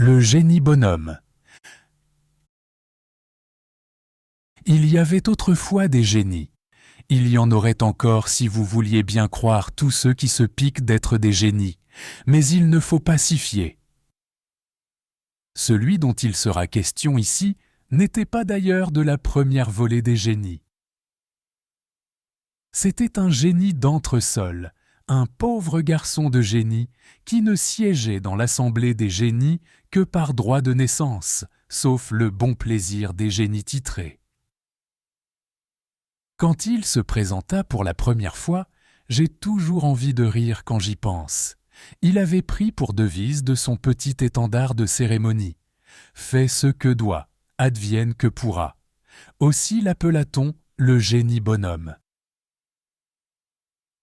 Le génie bonhomme. Il y avait autrefois des génies. Il y en aurait encore si vous vouliez bien croire tous ceux qui se piquent d'être des génies, mais il ne faut pas s'y fier. Celui dont il sera question ici n'était pas d'ailleurs de la première volée des génies. C'était un génie d'entresol, un pauvre garçon de génie qui ne siégeait dans l'assemblée des génies que par droit de naissance, sauf le bon plaisir des génies titrés. Quand il se présenta pour la première fois, j'ai toujours envie de rire quand j'y pense. Il avait pris pour devise de son petit étendard de cérémonie « Fais ce que doit, advienne que pourra ». Aussi l'appela-t-on le génie bonhomme.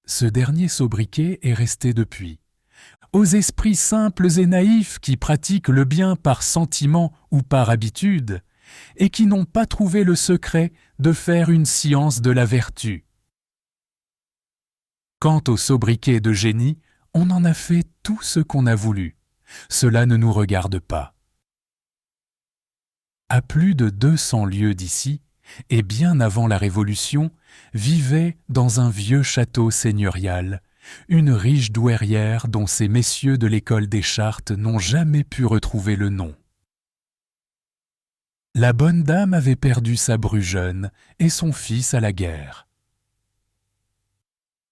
Ce dernier sobriquet est resté depuis. Aux esprits simples et naïfs qui pratiquent le bien par sentiment ou par habitude, et qui n'ont pas trouvé le secret de faire une science de la vertu. Quant au sobriquet de génie, on en a fait tout ce qu'on a voulu. Cela ne nous regarde pas. À plus de 200 lieues d'ici, et bien avant la Révolution, vivait dans un vieux château seigneurial une riche douairière dont ces messieurs de l'école des Chartes n'ont jamais pu retrouver le nom. La bonne dame avait perdu sa bru jeune et son fils à la guerre.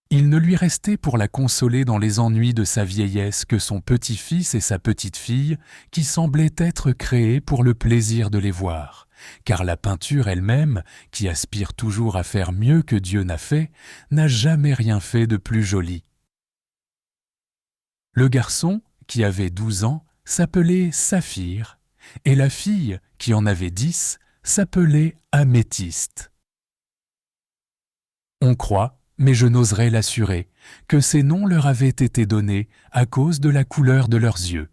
Il ne lui restait pour la consoler dans les ennuis de sa vieillesse que son petit-fils et sa petite-fille qui semblaient être créés pour le plaisir de les voir, car la peinture elle-même, qui aspire toujours à faire mieux que Dieu n'a fait, n'a jamais rien fait de plus joli. Le garçon, qui avait 12 ans, s'appelait Saphir, et la fille, qui en avait 10, s'appelait Améthyste. On croit, mais je n'oserais l'assurer, que ces noms leur avaient été donnés à cause de la couleur de leurs yeux,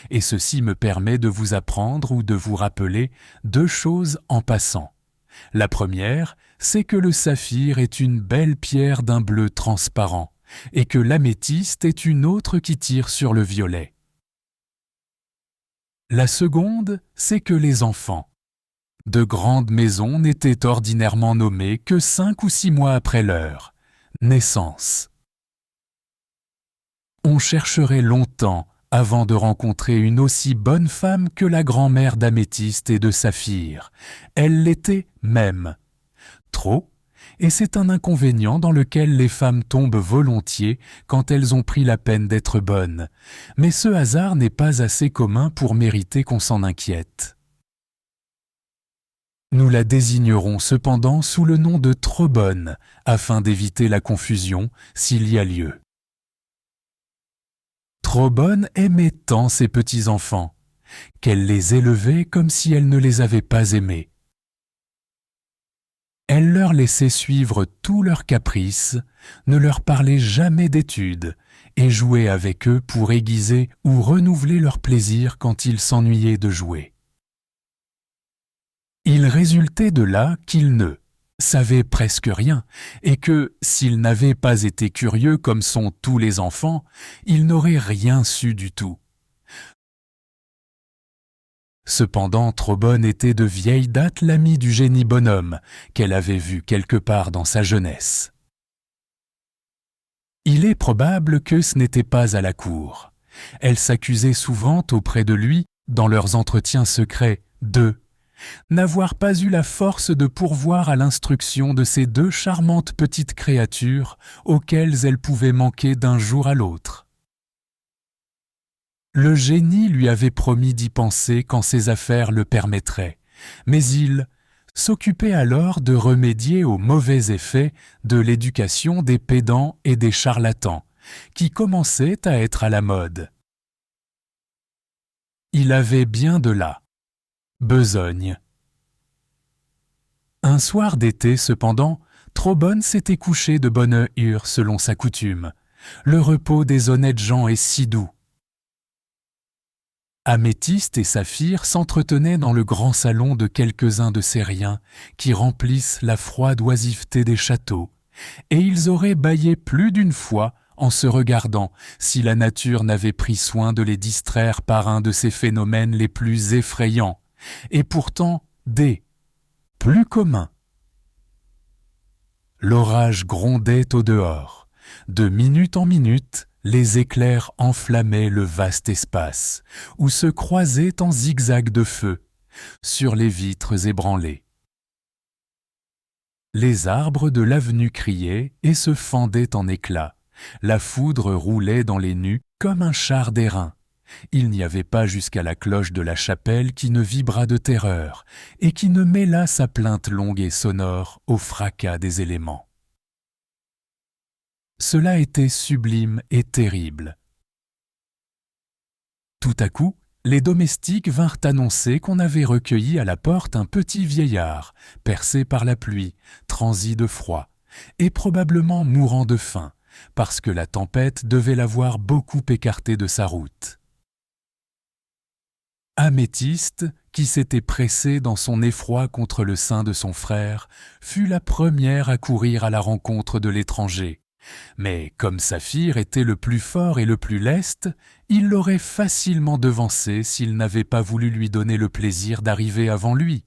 et ceci me permet de vous apprendre ou de vous rappeler 2 choses en passant. La première, c'est que le saphir est une belle pierre d'un bleu transparent, et que l'améthyste est une autre qui tire sur le violet. La seconde, c'est que les enfants de grandes maisons n'étaient ordinairement nommés que 5 ou 6 mois après leur naissance. On chercherait longtemps avant de rencontrer une aussi bonne femme que la grand-mère d'Améthyste et de Saphir. Elle l'était même. Trop, et c'est un inconvénient dans lequel les femmes tombent volontiers quand elles ont pris la peine d'être bonnes, mais ce hasard n'est pas assez commun pour mériter qu'on s'en inquiète. Nous la désignerons cependant sous le nom de trop bonne, afin d'éviter la confusion s'il y a lieu. Trop bonne aimait tant ses petits-enfants, qu'elle les élevait comme si elle ne les avait pas aimés. Elle leur laissait suivre tous leurs caprices, ne leur parlait jamais d'études, et jouait avec eux pour aiguiser ou renouveler leur plaisir quand ils s'ennuyaient de jouer. Il résultait de là qu'ils ne savaient presque rien, et que, s'ils n'avaient pas été curieux comme sont tous les enfants, ils n'auraient rien su du tout. Cependant, Trop-Bonne était de vieille date l'amie du génie bonhomme, qu'elle avait vu quelque part dans sa jeunesse. Il est probable que ce n'était pas à la cour. Elle s'accusait souvent auprès de lui, dans leurs entretiens secrets, de n'avoir pas eu la force de pourvoir à l'instruction de ces 2 charmantes petites créatures auxquelles elle pouvait manquer d'un jour à l'autre. Le génie lui avait promis d'y penser quand ses affaires le permettraient, mais il s'occupait alors de remédier aux mauvais effets de l'éducation des pédants et des charlatans, qui commençaient à être à la mode. Il avait bien de la besogne. Un soir d'été, cependant, Trop-Bonne s'était couchée de bonne heure selon sa coutume. Le repos des honnêtes gens est si doux. Améthyste et Saphir s'entretenaient dans le grand salon de quelques-uns de ces riens qui remplissent la froide oisiveté des châteaux, et ils auraient bâillé plus d'une fois en se regardant si la nature n'avait pris soin de les distraire par un de ces phénomènes les plus effrayants, et pourtant des plus communs. L'orage grondait au dehors. De minute en minute, les éclairs enflammaient le vaste espace, où se croisaient en zigzags de feu, sur les vitres ébranlées. Les arbres de l'avenue criaient et se fendaient en éclats. La foudre roulait dans les nues comme un char d'airain. Il n'y avait pas jusqu'à la cloche de la chapelle qui ne vibrât de terreur et qui ne mêlât sa plainte longue et sonore au fracas des éléments. Cela était sublime et terrible. Tout à coup, les domestiques vinrent annoncer qu'on avait recueilli à la porte un petit vieillard, percé par la pluie, transi de froid, et probablement mourant de faim, parce que la tempête devait l'avoir beaucoup écarté de sa route. Améthyste, qui s'était pressée dans son effroi contre le sein de son frère, fut la première à courir à la rencontre de l'étranger. Mais comme Saphir était le plus fort et le plus leste, il l'aurait facilement devancé s'il n'avait pas voulu lui donner le plaisir d'arriver avant lui.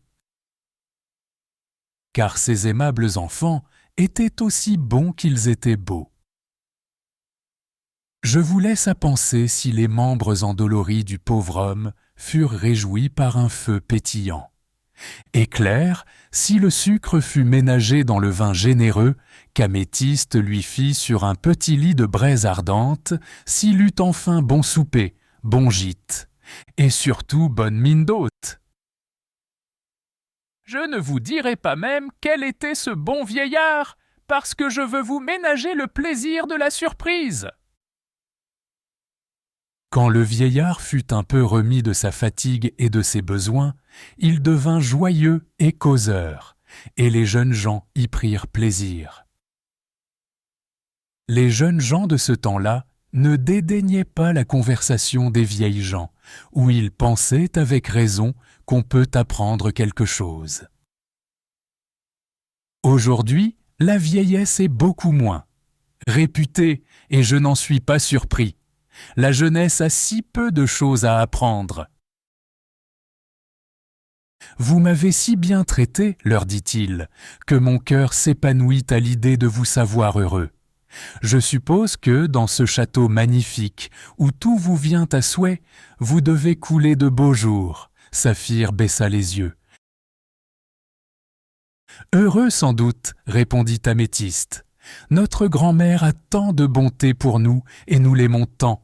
Car ces aimables enfants étaient aussi bons qu'ils étaient beaux. Je vous laisse à penser si les membres endoloris du pauvre homme furent réjouis par un feu pétillant. Et clair, si le sucre fut ménagé dans le vin généreux qu'Améthyste lui fit sur un petit lit de braise ardente, s'il eut enfin bon souper, bon gîte, et surtout bonne mine d'hôte. Je ne vous dirai pas même quel était ce bon vieillard, parce que je veux vous ménager le plaisir de la surprise. Quand le vieillard fut un peu remis de sa fatigue et de ses besoins, il devint joyeux et causeur, et les jeunes gens y prirent plaisir. Les jeunes gens de ce temps-là ne dédaignaient pas la conversation des vieilles gens, où ils pensaient avec raison qu'on peut apprendre quelque chose. Aujourd'hui, la vieillesse est beaucoup moins réputée, et je n'en suis pas surpris. La jeunesse a si peu de choses à apprendre. Vous m'avez si bien traité, leur dit-il, que mon cœur s'épanouit à l'idée de vous savoir heureux. Je suppose que, dans ce château magnifique, où tout vous vient à souhait, vous devez couler de beaux jours. Saphir baissa les yeux. Heureux sans doute, répondit Améthyste. Notre grand-mère a tant de bonté pour nous et nous l'aimons tant.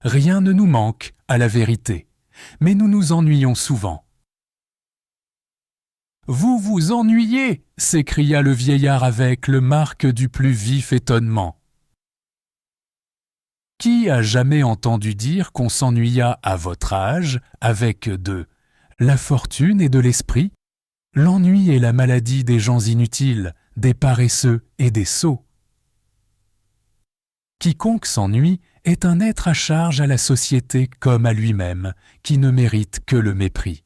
Rien ne nous manque, à la vérité, mais nous nous ennuyons souvent. Vous vous ennuyez, s'écria le vieillard avec le marque du plus vif étonnement. Qui a jamais entendu dire qu'on s'ennuya à votre âge avec de la fortune et de l'esprit? L'ennui est la maladie des gens inutiles, des paresseux et des sots. Quiconque s'ennuie est un être à charge à la société comme à lui-même, qui ne mérite que le mépris.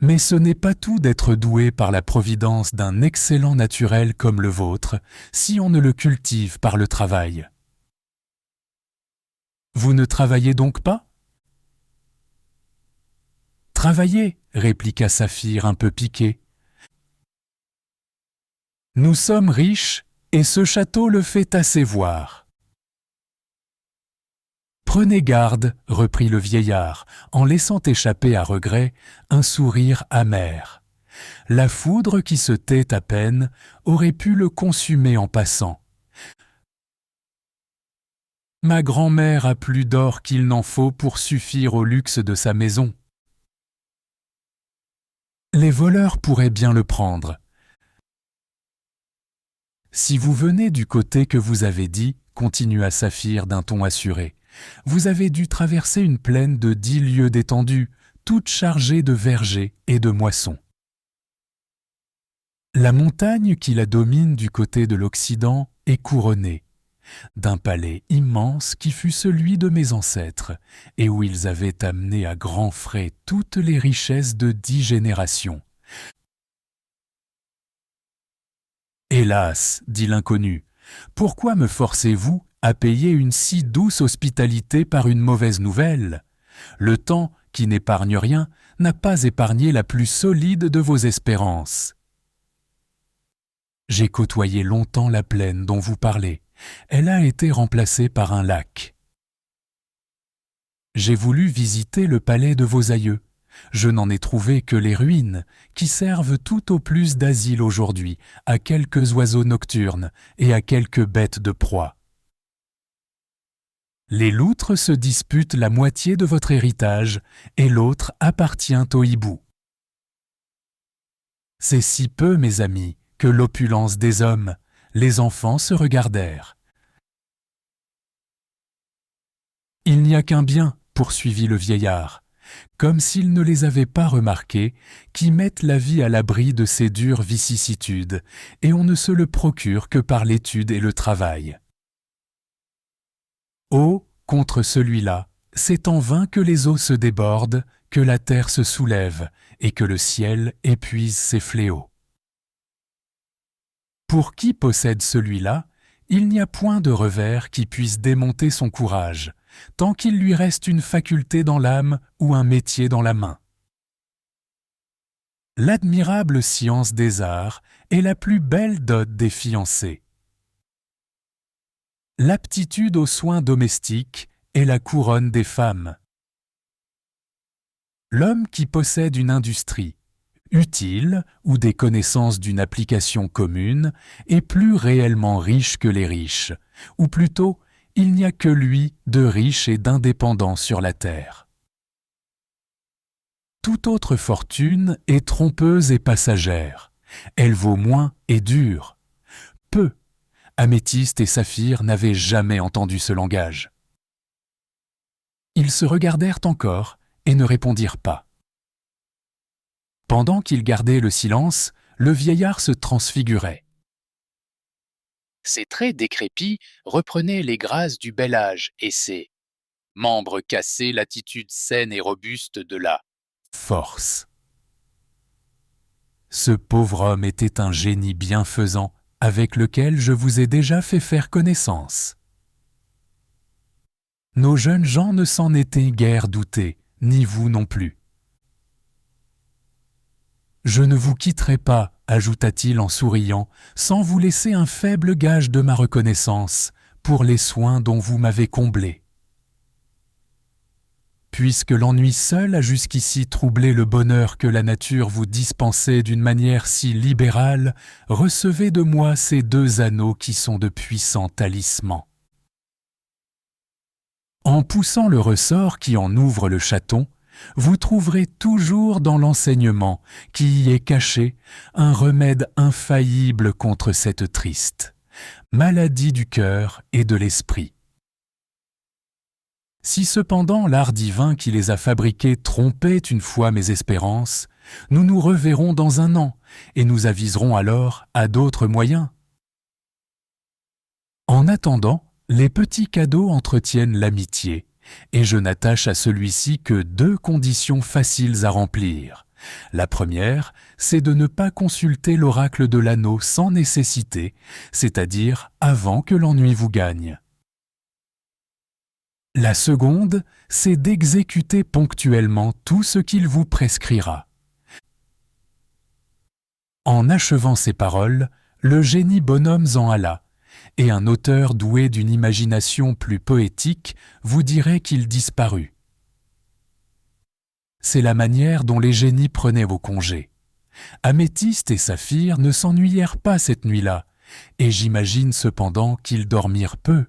Mais ce n'est pas tout d'être doué par la providence d'un excellent naturel comme le vôtre, si on ne le cultive par le travail. Vous ne travaillez donc pas? Travaillez, répliqua Saphir un peu piqué. Nous sommes riches, et ce château le fait assez voir. Prenez garde, reprit le vieillard, en laissant échapper à regret un sourire amer. La foudre qui se tait à peine aurait pu le consumer en passant. Ma grand-mère a plus d'or qu'il n'en faut pour suffire au luxe de sa maison. Les voleurs pourraient bien le prendre. Si vous venez du côté que vous avez dit, continua Saphir d'un ton assuré, vous avez dû traverser une plaine de 10 lieues d'étendue, toute chargée de vergers et de moissons. La montagne qui la domine du côté de l'Occident est couronnée d'un palais immense qui fut celui de mes ancêtres, et où ils avaient amené à grands frais toutes les richesses de 10 générations. Hélas, dit l'inconnu, Pourquoi me forcez-vous à payer une si douce hospitalité par une mauvaise nouvelle? Le temps, qui n'épargne rien, n'a pas épargné la plus solide de vos espérances. J'ai côtoyé longtemps la plaine dont vous parlez. Elle a été remplacée par un lac. J'ai voulu visiter le palais de vos aïeux. Je n'en ai trouvé que les ruines, qui servent tout au plus d'asile aujourd'hui à quelques oiseaux nocturnes et à quelques bêtes de proie. Les loutres se disputent la moitié de votre héritage et l'autre appartient aux hiboux. C'est si peu, mes amis, que l'opulence des hommes, les enfants se regardèrent. Il n'y a qu'un bien, poursuivit le vieillard, comme s'il ne les avait pas remarqués, qui mettent la vie à l'abri de ces dures vicissitudes, et on ne se le procure que par l'étude et le travail. Oh, contre celui-là, c'est en vain que les eaux se débordent, que la terre se soulève, et que le ciel épuise ses fléaux. Pour qui possède celui-là, il n'y a point de revers qui puisse démonter son courage, tant qu'il lui reste une faculté dans l'âme ou un métier dans la main. L'admirable science des arts est la plus belle dot des fiancés. L'aptitude aux soins domestiques est la couronne des femmes. L'homme qui possède une industrie, utile ou des connaissances d'une application commune, est plus réellement riche que les riches, ou plutôt, il n'y a que lui de riche et d'indépendant sur la terre. Toute autre fortune est trompeuse et passagère. Elle vaut moins et dure. Peu. Améthyste et Saphir n'avaient jamais entendu ce langage. Ils se regardèrent encore et ne répondirent pas. Pendant qu'ils gardaient le silence, le vieillard se transfigurait. Ses traits décrépits reprenaient les grâces du bel âge et ses membres cassés l'attitude saine et robuste de la force. Ce pauvre homme était un génie bienfaisant avec lequel je vous ai déjà fait faire connaissance. Nos jeunes gens ne s'en étaient guère doutés, ni vous non plus. Je ne vous quitterai pas, ajouta-t-il en souriant, sans vous laisser un faible gage de ma reconnaissance pour les soins dont vous m'avez comblé. Puisque l'ennui seul a jusqu'ici troublé le bonheur que la nature vous dispensait d'une manière si libérale, recevez de moi ces 2 anneaux qui sont de puissants talismans. En poussant le ressort qui en ouvre le chaton, vous trouverez toujours dans l'enseignement qui y est caché un remède infaillible contre cette triste maladie du cœur et de l'esprit. Si cependant l'art divin qui les a fabriqués trompait une fois mes espérances, nous nous reverrons dans 1 an et nous aviserons alors à d'autres moyens. En attendant, les petits cadeaux entretiennent l'amitié, et je n'attache à celui-ci que 2 conditions faciles à remplir. La première, c'est de ne pas consulter l'oracle de l'anneau sans nécessité, c'est-à-dire avant que l'ennui vous gagne. La seconde, c'est d'exécuter ponctuellement tout ce qu'il vous prescrira. En achevant ces paroles, le génie bonhomme s'en alla, et un auteur doué d'une imagination plus poétique vous dirait qu'il disparut. C'est la manière dont les génies prenaient vos congés. Améthyste et Saphir ne s'ennuyèrent pas cette nuit-là, et j'imagine cependant qu'ils dormirent peu.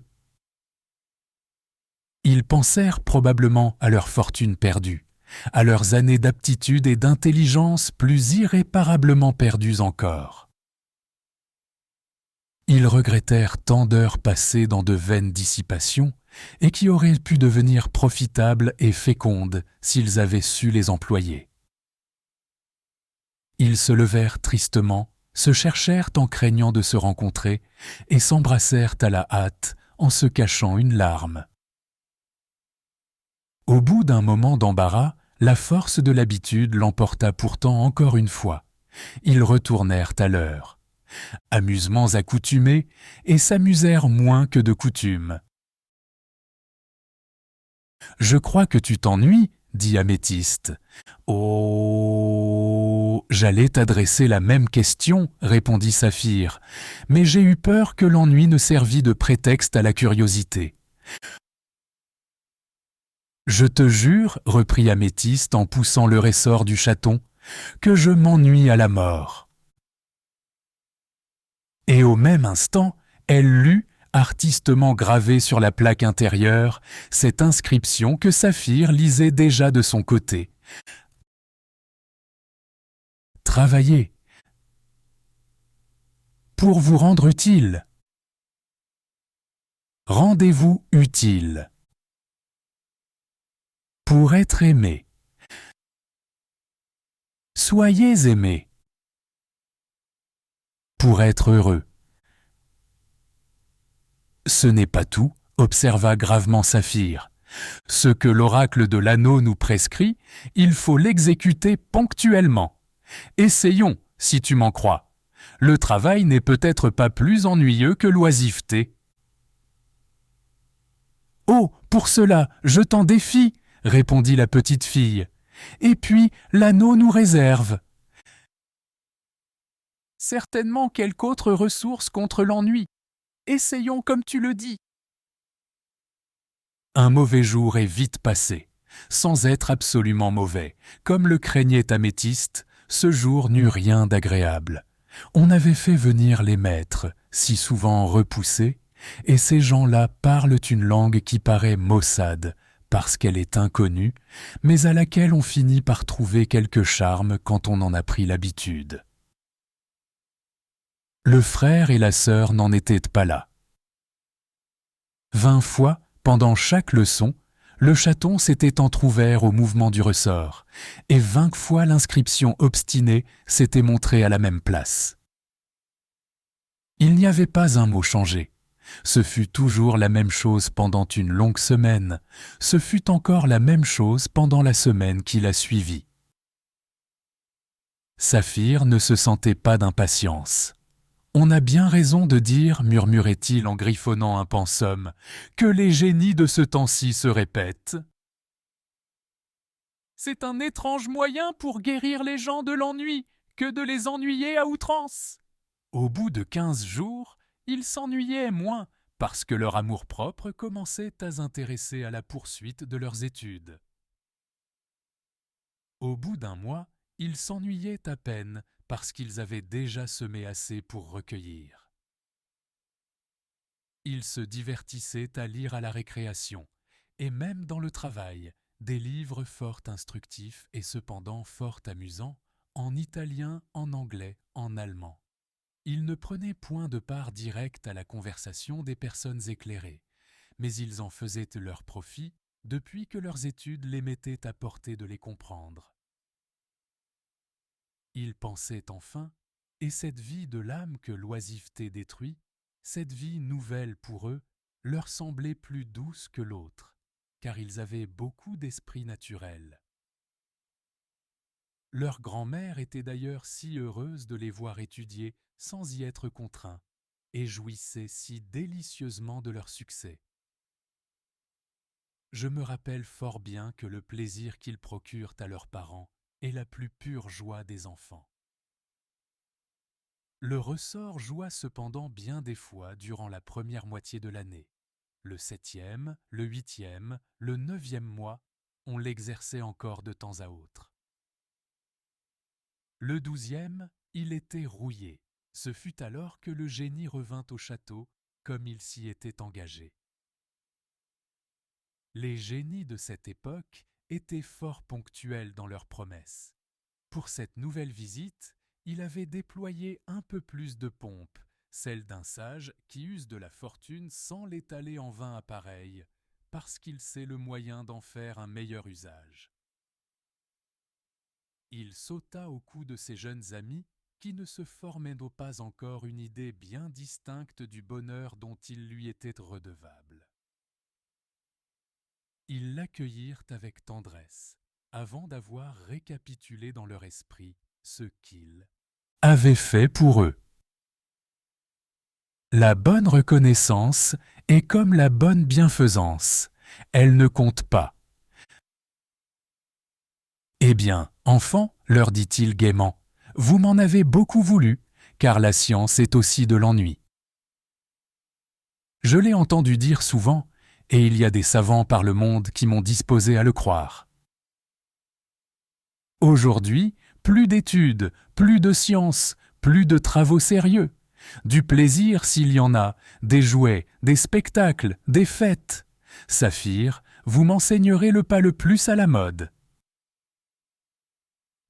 Ils pensèrent probablement à leur fortune perdue, à leurs années d'aptitude et d'intelligence plus irréparablement perdues encore. Ils regrettèrent tant d'heures passées dans de vaines dissipations et qui auraient pu devenir profitables et fécondes s'ils avaient su les employer. Ils se levèrent tristement, se cherchèrent en craignant de se rencontrer et s'embrassèrent à la hâte en se cachant une larme. Au bout d'un moment d'embarras, la force de l'habitude l'emporta pourtant encore une fois. Ils retournèrent à l'heure. amusements accoutumés, et s'amusèrent moins que de coutume. « Je crois que tu t'ennuies, dit Améthyste. « Oh, j'allais t'adresser la même question, répondit Saphir, mais j'ai eu peur que l'ennui ne servît de prétexte à la curiosité. Je te jure, reprit Améthyste en poussant le ressort du chaton, que je m'ennuie à la mort. Et au même instant, elle lut, artistement gravée sur la plaque intérieure, cette inscription que Saphir lisait déjà de son côté. Travaillez pour vous rendre utile. Rendez-vous utile. Pour être aimé. Soyez aimé. Pour être heureux. Ce n'est pas tout, observa gravement Saphir. Ce que l'oracle de l'anneau nous prescrit, il faut l'exécuter ponctuellement. Essayons, si tu m'en crois. Le travail n'est peut-être pas plus ennuyeux que l'oisiveté. « Oh, pour cela, je t'en défie, répondit la petite fille. Et puis, l'anneau nous réserve certainement quelque autre ressource contre l'ennui. Essayons comme tu le dis. Un mauvais jour est vite passé. Sans être absolument mauvais, comme le craignait Améthyste, ce jour n'eut rien d'agréable. On avait fait venir les maîtres, si souvent repoussés, et ces gens-là parlent une langue qui paraît maussade, parce qu'elle est inconnue, mais à laquelle on finit par trouver quelque charme quand on en a pris l'habitude. Le frère et la sœur n'en étaient pas là. 20 fois, pendant chaque leçon, le chaton s'était entr'ouvert au mouvement du ressort, et 20 fois l'inscription obstinée s'était montrée à la même place. Il n'y avait pas un mot changé. Ce fut toujours la même chose pendant une longue semaine. Ce fut encore la même chose pendant la semaine qui la suivit. Saphir ne se sentait pas d'impatience. « On a bien raison de dire, murmurait-il en griffonnant un pensum, que les génies de ce temps-ci se répètent. C'est un étrange moyen pour guérir les gens de l'ennui que de les ennuyer à outrance. » Au bout de 15 jours, ils s'ennuyaient moins parce que leur amour-propre commençait à s'intéresser à la poursuite de leurs études. Au bout d'un mois, ils s'ennuyaient à peine parce qu'ils avaient déjà semé assez pour recueillir. Ils se divertissaient à lire à la récréation, et même dans le travail, des livres fort instructifs et cependant fort amusants, en italien, en anglais, en allemand. Ils ne prenaient point de part directe à la conversation des personnes éclairées, mais ils en faisaient leur profit depuis que leurs études les mettaient à portée de les comprendre. Ils pensaient enfin, et cette vie de l'âme que l'oisiveté détruit, cette vie nouvelle pour eux, leur semblait plus douce que l'autre, car ils avaient beaucoup d'esprit naturel. Leur grand-mère était d'ailleurs si heureuse de les voir étudier sans y être contraints, et jouissait si délicieusement de leur succès. Je me rappelle fort bien que le plaisir qu'ils procurent à leurs parents est la plus pure joie des enfants. Le ressort joua cependant bien des fois durant la première moitié de l'année. Le 7e, le 8e, le 9e mois, on l'exerçait encore de temps à autre. Le 12e, il était rouillé. Ce fut alors que le génie revint au château, comme il s'y était engagé. Les génies de cette époque étaient fort ponctuels dans leurs promesses. Pour cette nouvelle visite, il avait déployé un peu plus de pompe, celle d'un sage qui use de la fortune sans l'étaler en vain appareil, parce qu'il sait le moyen d'en faire un meilleur usage. Il sauta au cou de ses jeunes amis qui ne se formaient pas encore une idée bien distincte du bonheur dont ils lui étaient redevables. Ils l'accueillirent avec tendresse, avant d'avoir récapitulé dans leur esprit ce qu'il avait fait pour eux. La bonne reconnaissance est comme la bonne bienfaisance. Elle ne compte pas. Eh bien, enfants, leur dit-il gaiement, vous m'en avez beaucoup voulu, car la science est aussi de l'ennui. Je l'ai entendu dire souvent, et il y a des savants par le monde qui m'ont disposé à le croire. Aujourd'hui, plus d'études, plus de science, plus de travaux sérieux, du plaisir s'il y en a, des jouets, des spectacles, des fêtes. Saphir, vous m'enseignerez le pas le plus à la mode.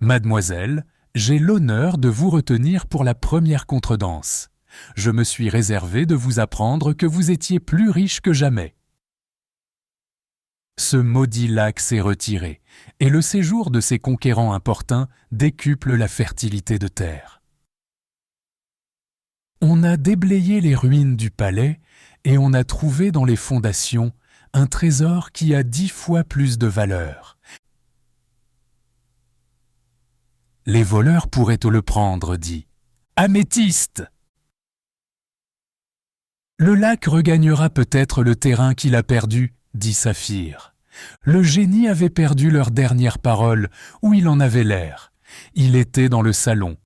Mademoiselle, j'ai l'honneur de vous retenir pour la première contredanse. Je me suis réservé de vous apprendre que vous étiez plus riche que jamais. Ce maudit lac s'est retiré, et le séjour de ces conquérants importuns décuple la fertilité de terre. On a déblayé les ruines du palais, et on a trouvé dans les fondations un trésor qui a 10 fois plus de valeur. Les voleurs pourraient te le prendre, dit Améthyste. Le lac regagnera peut-être le terrain qu'il a perdu, dit Saphir. Le génie avait perdu leur dernière parole, où il en avait l'air. Il était dans le salon.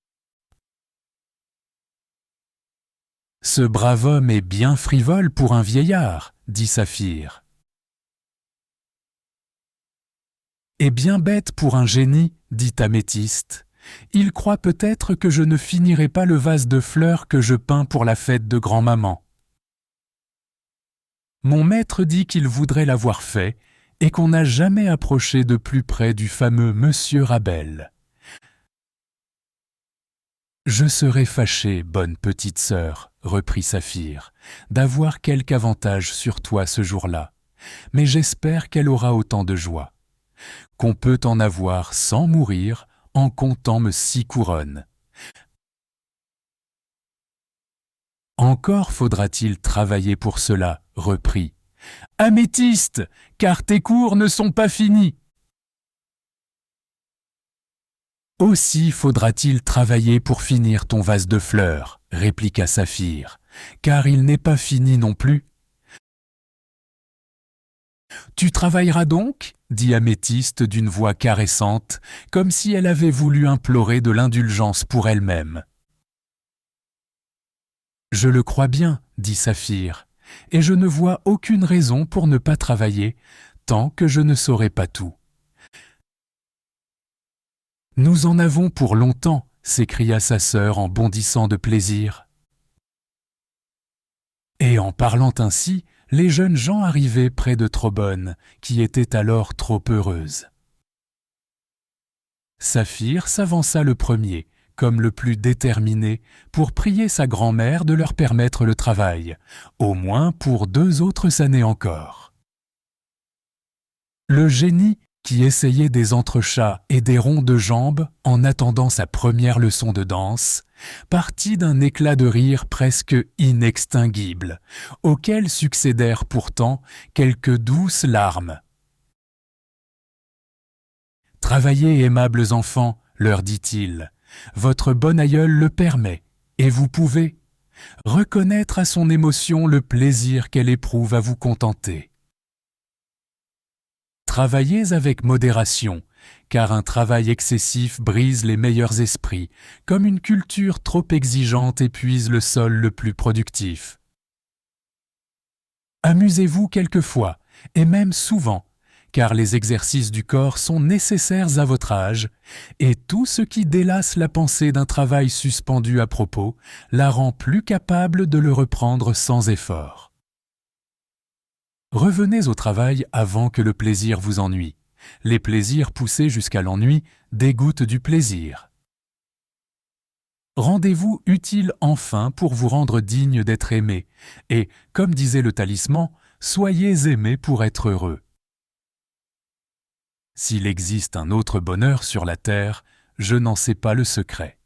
Ce brave homme est bien frivole pour un vieillard, dit Saphir. Et bien bête pour un génie, dit Améthyste. Il croit peut-être que je ne finirai pas le vase de fleurs que je peins pour la fête de grand-maman. Mon maître dit qu'il voudrait l'avoir fait et qu'on n'a jamais approché de plus près du fameux Monsieur Rabel. Je serais fâché, bonne petite sœur, reprit Saphir, d'avoir quelque avantage sur toi ce jour-là, mais j'espère qu'elle aura autant de joie, qu'on peut en avoir sans mourir en comptant me 6 couronnes. Encore faudra-t-il travailler pour cela, reprit. Améthyste, car tes cours ne sont pas finis. Aussi faudra-t-il travailler pour finir ton vase de fleurs, répliqua Saphir, car il n'est pas fini non plus. Tu travailleras donc, dit Améthyste d'une voix caressante, comme si elle avait voulu implorer de l'indulgence pour elle-même. Je le crois bien, dit Saphir, et je ne vois aucune raison pour ne pas travailler, tant que je ne saurai pas tout. Nous en avons pour longtemps, s'écria sa sœur en bondissant de plaisir. Et en parlant ainsi, les jeunes gens arrivaient près de Trobonne, qui était alors trop heureuse. Saphir s'avança le premier, comme le plus déterminé, pour prier sa grand-mère de leur permettre le travail, au moins pour 2 autres années encore. Le génie, qui essayait des entrechats et des ronds de jambes en attendant sa première leçon de danse, partit d'un éclat de rire presque inextinguible, auquel succédèrent pourtant quelques douces larmes. « Travaillez, aimables enfants, leur dit-il, votre bon aïeul le permet, et vous pouvez reconnaître à son émotion le plaisir qu'elle éprouve à vous contenter. Travaillez avec modération, car un travail excessif brise les meilleurs esprits, comme une culture trop exigeante épuise le sol le plus productif. Amusez-vous quelquefois, et même souvent, car les exercices du corps sont nécessaires à votre âge, et tout ce qui délasse la pensée d'un travail suspendu à propos la rend plus capable de le reprendre sans effort. Revenez au travail avant que le plaisir vous ennuie. Les plaisirs poussés jusqu'à l'ennui dégoûtent du plaisir. Rendez-vous utile enfin pour vous rendre digne d'être aimé, et, comme disait le talisman, soyez aimés pour être heureux. S'il existe un autre bonheur sur la terre, je n'en sais pas le secret.